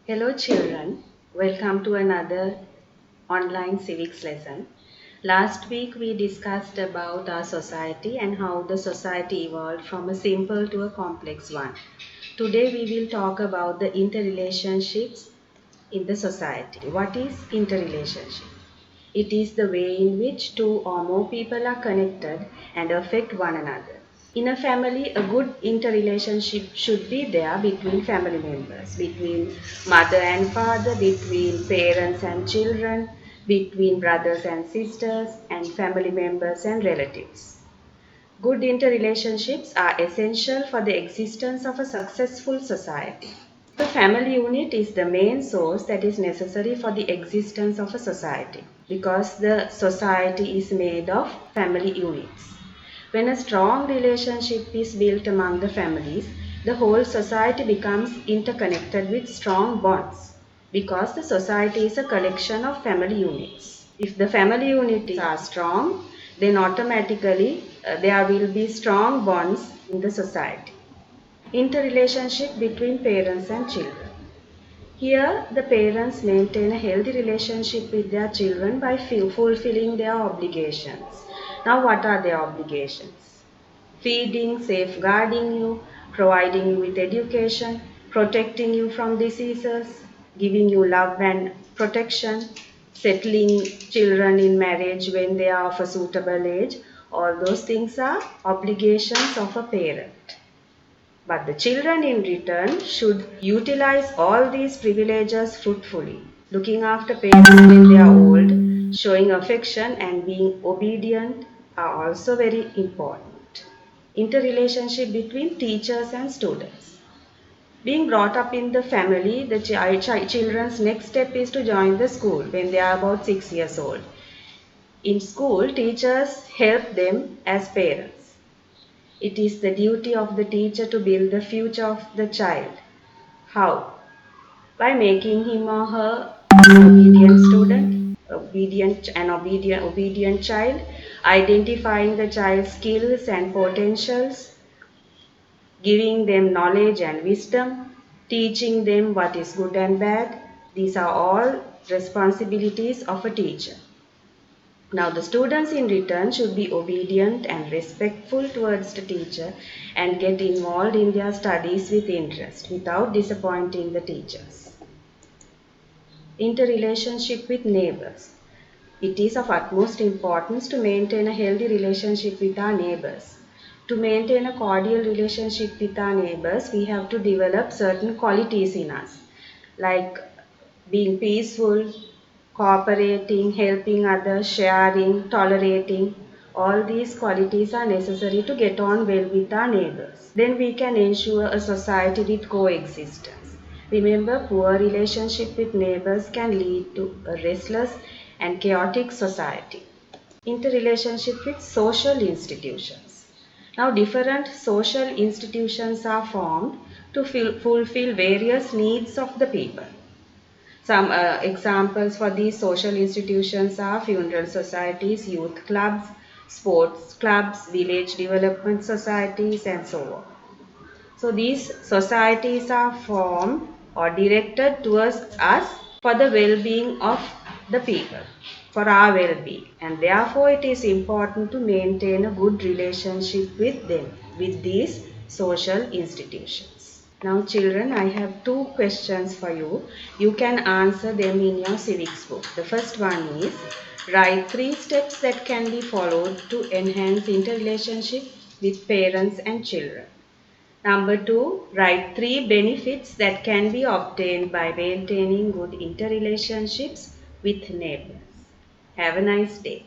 Hello children, welcome to another online civics lesson. Last week we discussed about our society and how the society evolved from a simple to a complex one. Today we will talk about the interrelationships in the society. What is interrelationship? It is the way in which two or more people are connected and affect one another. In a family, a good interrelationship should be there between family members, between mother and father, between parents and children, between brothers and sisters, and family members and relatives. Good interrelationships are essential for the existence of a successful society. The family unit is the main source that is necessary for the existence of a society because the society is made of family units. When a strong relationship is built among the families, the whole society becomes interconnected with strong bonds because the society is a collection of family units. If the family units are strong, then automatically there will be strong bonds in the society. Interrelationship between parents and children. Here, the parents maintain a healthy relationship with their children by fulfilling their obligations. Now, what are their obligations? Feeding, safeguarding you, providing you with education, protecting you from diseases, giving you love and protection, settling children in marriage when they are of a suitable age. All those things are obligations of a parent. But the children in return should utilize all these privileges fruitfully. Looking after parents when they are old, showing affection and being obedient are also very important. Interrelationship between teachers and students. Being brought up in the family, the children's next step is to join the school when they are about 6 years old. In school, teachers help them as parents. It is the duty of the teacher to build the future of the child. How? By making him or her an obedient student, obedient child, identifying the child's skills and potentials, giving them knowledge and wisdom, teaching them what is good and bad. These are all responsibilities of a teacher. Now, the students in return should be obedient and respectful towards the teacher and get involved in their studies with interest without disappointing the teachers. Interrelationship with neighbors. It is of utmost importance to maintain a healthy relationship with our neighbors. To maintain a cordial relationship with our neighbors, we have to develop certain qualities in us, like being peaceful, cooperating, helping others, sharing, tolerating. All these qualities are necessary to get on well with our neighbors. Then we can ensure a society with coexistence. Remember, poor relationship with neighbors can lead to a restless and chaotic society. Interrelationship with social institutions. Now, different social institutions are formed to fulfill various needs of the people. Some examples for these social institutions are funeral societies, youth clubs, sports clubs, village development societies, and so on. So these societies are formed or directed towards us for the well-being of the people, for our well-being. And therefore it is important to maintain a good relationship with them, with these social institutions. Now children, I have two questions for you. You can answer them in your civics book. The first one is, write 3 steps that can be followed to enhance interrelationship with parents and children. Number 2, write 3 benefits that can be obtained by maintaining good interrelationships with neighbors. Have a nice day.